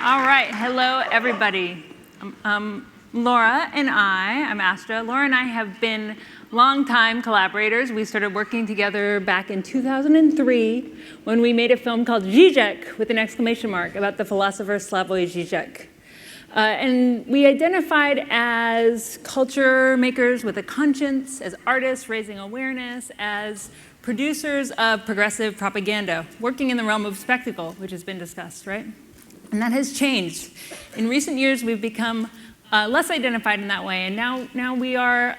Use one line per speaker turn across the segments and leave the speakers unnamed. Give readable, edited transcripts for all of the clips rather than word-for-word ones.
All right, hello everybody. Laura and I'm Astra. Laura and I have been longtime collaborators. We started working together back in 2003 when we made a film called Zizek with an exclamation mark about the philosopher Slavoj Zizek. And we identified as culture makers with a conscience, as artists raising awareness, as producers of progressive propaganda, working in the realm of spectacle, which has been discussed, right? And that has changed. In recent years, we've become less identified in that way, and now we are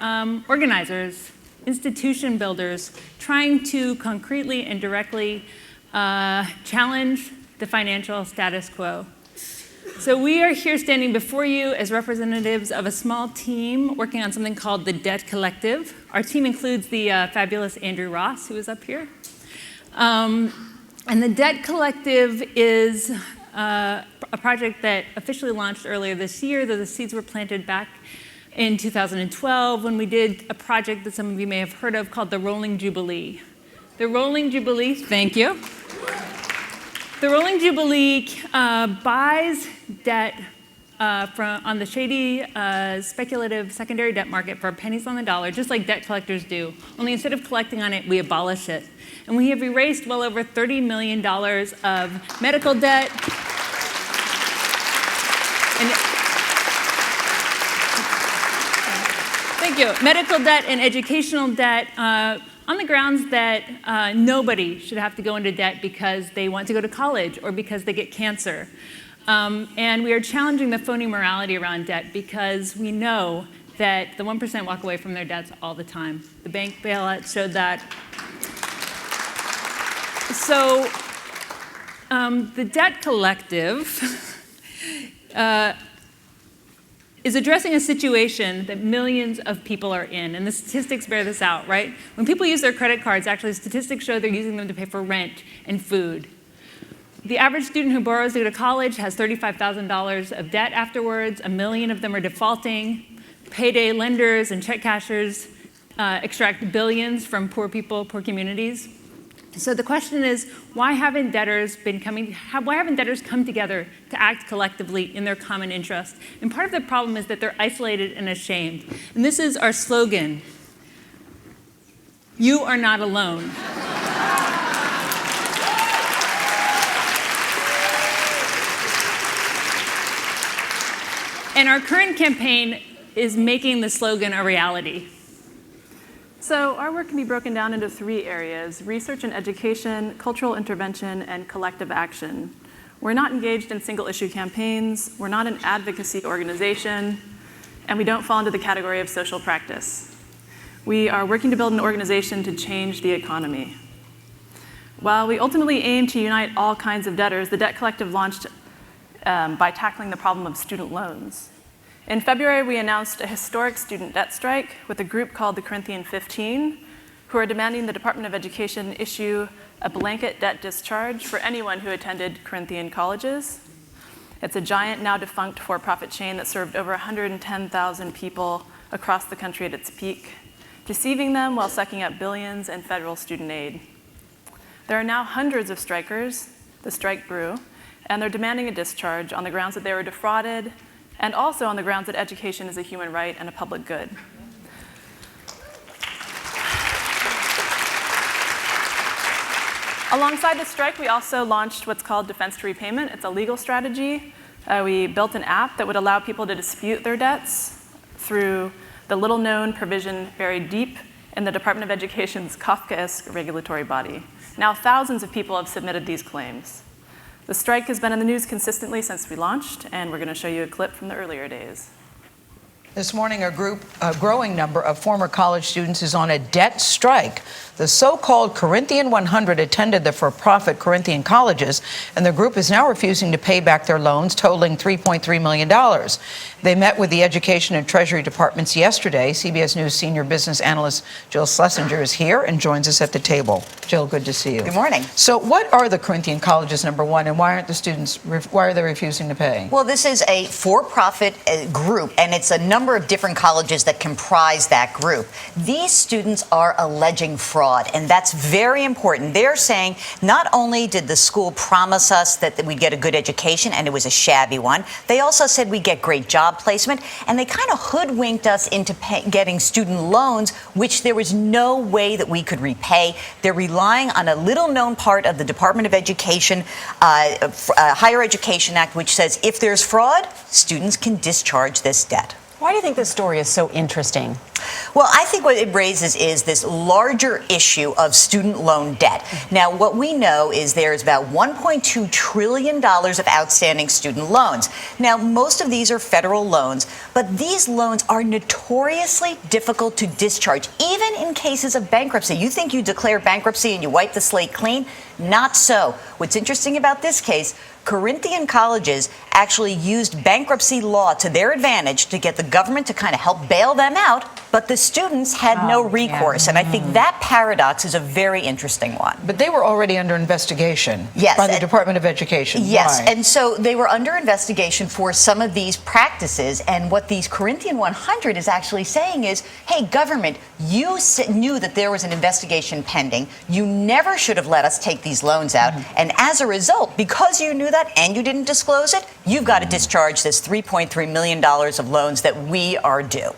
organizers, institution builders, trying to concretely and directly challenge the financial status quo. So we are here standing before you as representatives of a small team working on something called the Debt Collective. Our team includes the fabulous Andrew Ross, who is up here. And the Debt Collective is a project that officially launched earlier this year, though the seeds were planted back in 2012 when we did a project that some of you may have heard of called the Rolling Jubilee. The Rolling Jubilee, thank you. The Rolling Jubilee buys debt on the shady, speculative secondary debt market for pennies on the dollar, just like debt collectors do. Only instead of collecting on it, we abolish it. And we have erased well over $30 million of medical debt. Thank you. Medical debt and educational debt on the grounds that nobody should have to go into debt because they want to go to college or because they get cancer. And we are challenging the phony morality around debt because we know that the 1% walk away from their debts all the time. The bank bailout showed that. So the Debt Collective is addressing a situation that millions of people are in, and the statistics bear this out, right? When people use their credit cards, actually statistics show they're using them to pay for rent and food. The average student who borrows to go to college has $35,000 of debt afterwards. 1 million of them are defaulting. Payday lenders and check cashers extract billions from poor people, poor communities. So the question is, why haven't debtors come together to act collectively in their common interest? And part of the problem is that they're isolated and ashamed. And this is our slogan: you are not alone. And our current campaign is making the slogan a reality.
So our work can be broken down into 3 areas: research and education, cultural intervention, and collective action. We're not engaged in single-issue campaigns, we're not an advocacy organization, and we don't fall into the category of social practice. We are working to build an organization to change the economy. While we ultimately aim to unite all kinds of debtors, the Debt Collective launched by tackling the problem of student loans. In February, we announced a historic student debt strike with a group called the Corinthian 15, who are demanding the Department of Education issue a blanket debt discharge for anyone who attended Corinthian colleges. It's a giant, now defunct for-profit chain that served over 110,000 people across the country at its peak, deceiving them while sucking up billions in federal student aid. There are now hundreds of strikers, the strike brew, and they're demanding a discharge on the grounds that they were defrauded, and also on the grounds that education is a human right and a public good. Alongside the strike, we also launched what's called Defense to Repayment. It's a legal strategy. We built an app that would allow people to dispute their debts through the little-known provision buried deep in the Department of Education's Kafkaesque regulatory body. Now thousands of people have submitted these claims. The strike has been in the news consistently since we launched, and we're going to show you a clip from the earlier days.
This morning, a growing number of former college students is on a debt strike. The so-called Corinthian 100 attended the for-profit Corinthian colleges, and the group is now refusing to pay back their loans, totaling $3.3 million. They met with the Education and Treasury Departments yesterday. CBS News senior business analyst Jill Schlesinger is here and joins us at the table. Jill, good to see you.
Good morning.
So what are the Corinthian colleges, number one, and why are they refusing to pay?
Well, this is a for-profit group, and it's a number number of different colleges that comprise that group. These students are alleging fraud, and that's very important. They're saying not only did the school promise us that we'd get a good education, and it was a shabby one, they also said we'd get great job placement, and they kind of hoodwinked us into getting student loans, which there was no way that we could repay. They're relying on a little-known part of the Department of Education, Higher Education Act, which says if there's fraud, students can discharge this debt.
Why do you think this story is so interesting?
Well, I think what it raises is this larger issue of student loan debt. Now, what we know is there's about $1.2 trillion of outstanding student loans. Now, most of these are federal loans, but these loans are notoriously difficult to discharge, even in cases of bankruptcy. You think you declare bankruptcy and you wipe the slate clean? Not so. What's interesting about this case, Corinthian colleges actually used bankruptcy law to their advantage to get the government to kind of help bail them out, but the students had no recourse. And I think that paradox is a very interesting one.
But they were already under investigation by the Department of Education.
Yes,
Why?
and so they were under investigation for some of these practices. And what these Corinthian 100 is actually saying is, hey, government, you knew that there was an investigation pending. You never should have let us take these loans out. And as a result, because you knew that and you didn't disclose it, you've got to discharge this $3.3 million of loans that we are due.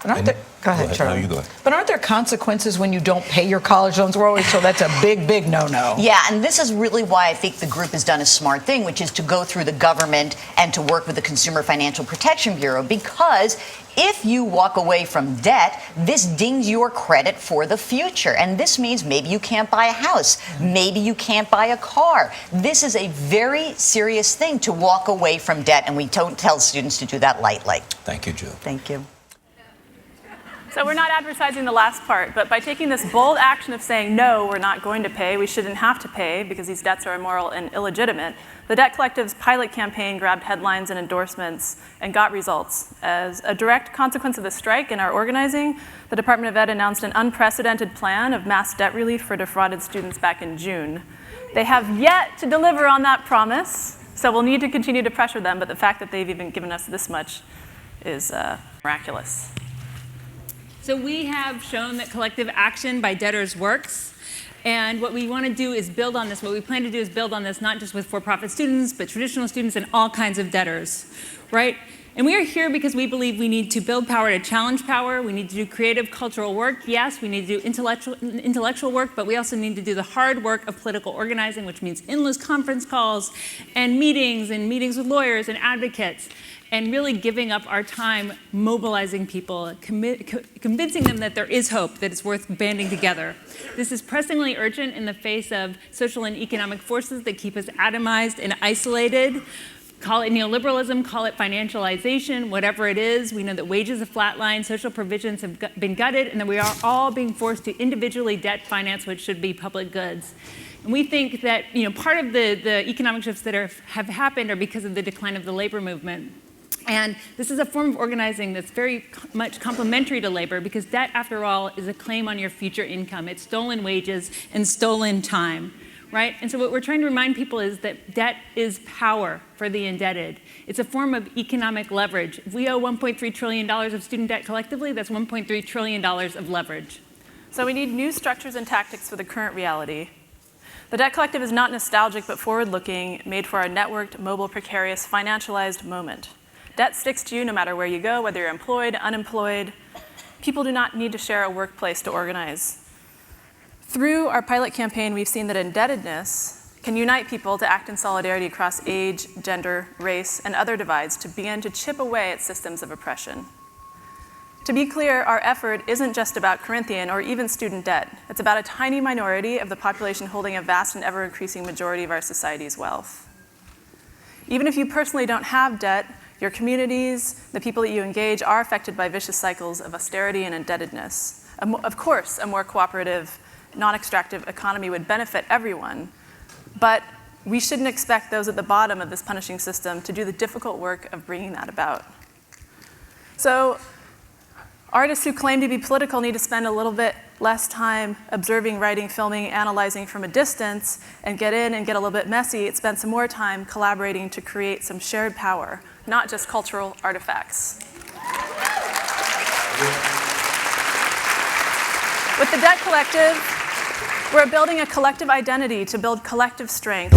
But aren't there, go ahead, Charlie.
No, you go ahead.
But aren't there consequences when you don't pay your college loans? We're always told that's a big, big no-no.
Yeah, and this is really why I think the group has done a smart thing, which is to go through the government and to work with the Consumer Financial Protection Bureau, because if you walk away from debt, this dings your credit for the future. And this means maybe you can't buy a house. Maybe you can't buy a car. This is a very serious thing to walk away from debt, and we don't tell students to do that lightly.
Thank you, Jill.
Thank you.
So we're not advertising the last part, but by taking this bold action of saying, no, we're not going to pay, we shouldn't have to pay because these debts are immoral and illegitimate, the Debt Collective's pilot campaign grabbed headlines and endorsements and got results. As a direct consequence of the strike and our organizing, the Department of Ed announced an unprecedented plan of mass debt relief for defrauded students back in June. They have yet to deliver on that promise, so we'll need to continue to pressure them, but the fact that they've even given us this much is miraculous.
So we have shown that collective action by debtors works. And what we want to do is build on this. What we plan to do is build on this, not just with for-profit students, but traditional students and all kinds of debtors, right? And we are here because we believe we need to build power to challenge power. We need to do creative cultural work. Yes, we need to do intellectual work, but we also need to do the hard work of political organizing, which means endless conference calls and meetings with lawyers and advocates, and really giving up our time mobilizing people, convincing them that there is hope, that it's worth banding together. This is pressingly urgent in the face of social and economic forces that keep us atomized and isolated. Call it neoliberalism, call it financialization, whatever it is. We know that wages have flatlined, social provisions have been gutted, and that we are all being forced to individually debt finance what should be public goods. And we think that part of the economic shifts that have happened are because of the decline of the labor movement. And this is a form of organizing that's very much complementary to labor, because debt, after all, is a claim on your future income. It's stolen wages and stolen time, right? And so what we're trying to remind people is that debt is power for the indebted. It's a form of economic leverage. If we owe $1.3 trillion of student debt collectively, that's $1.3 trillion of leverage.
So we need new structures and tactics for the current reality. The Debt Collective is not nostalgic but forward-looking, made for our networked, mobile, precarious, financialized moment. Debt sticks to you no matter where you go, whether you're employed, unemployed. People do not need to share a workplace to organize. Through our pilot campaign, we've seen that indebtedness can unite people to act in solidarity across age, gender, race, and other divides to begin to chip away at systems of oppression. To be clear, our effort isn't just about Corinthian or even student debt. It's about a tiny minority of the population holding a vast and ever-increasing majority of our society's wealth. Even if you personally don't have debt, your communities, the people that you engage, are affected by vicious cycles of austerity and indebtedness. Of course, a more cooperative, non-extractive economy would benefit everyone, but we shouldn't expect those at the bottom of this punishing system to do the difficult work of bringing that about. So, artists who claim to be political need to spend a little bit less time observing, writing, filming, analyzing from a distance, and get in and get a little bit messy. Spend some more time collaborating to create some shared power, not just cultural artifacts. With the Debt Collective, we're building a collective identity to build collective strength,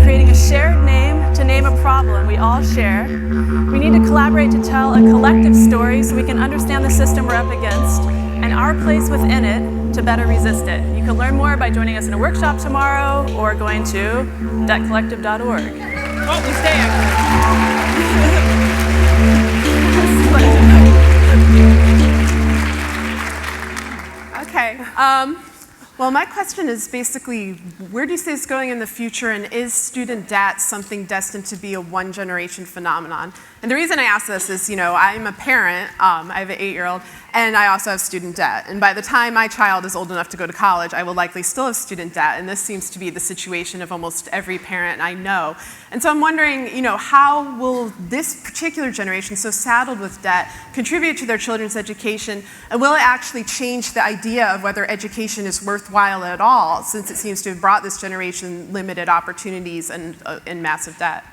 creating a shared name to name a problem we all share. We need to collaborate to tell a collective story so we can understand the system we're up against and our place within it to better resist it. You can learn more by joining us in a workshop tomorrow or going to debtcollective.org.
Oh, we stay actually.
Okay. Well, my question is basically, where do you see this going in the future, and is student debt something destined to be a one-generation phenomenon? And the reason I ask this is, I'm a parent, I have an 8-year-old, and I also have student debt. And by the time my child is old enough to go to college, I will likely still have student debt, and this seems to be the situation of almost every parent I know. And so I'm wondering, how will this particular generation, so saddled with debt, contribute to their children's education, and will it actually change the idea of whether education is worthwhile at all, since it seems to have brought this generation limited opportunities and massive debt?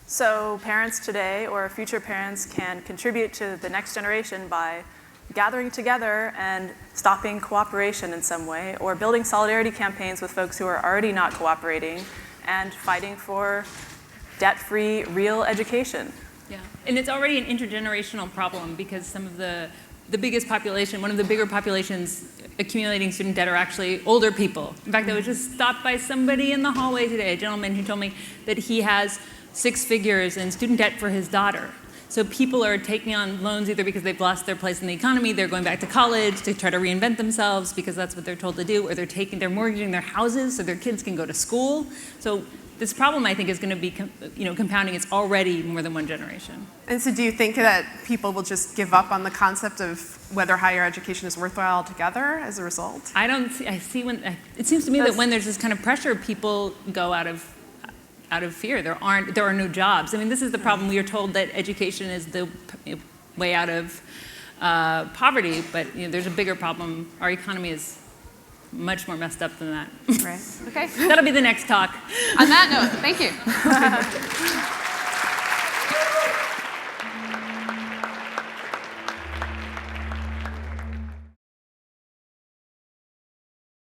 So parents today or future parents can contribute to the next generation by gathering together and stopping cooperation in some way, or building solidarity campaigns with folks who are already not cooperating and fighting for debt-free real education.
Yeah, and it's already an intergenerational problem because some of the biggest population, one of the bigger populations accumulating student debt are actually older people. In fact, I was just stopped by somebody in the hallway today, a gentleman who told me that he has 6 figures in student debt for his daughter. So people are taking on loans either because they've lost their place in the economy, they're going back to college to try to reinvent themselves because that's what they're told to do, or they're mortgaging their houses so their kids can go to school. So this problem, I think, is going to be compounding. It's already more than one generation.
And so do you think that people will just give up on the concept of whether higher education is worthwhile altogether as a result?
It seems to me that when there's this kind of pressure, people go out of fear. There are no jobs. I mean, this is the problem. We are told that education is the way out of poverty, but there's a bigger problem. Our economy is much more messed up than that.
Right.
Okay.
That'll be the next talk.
On that note, thank you.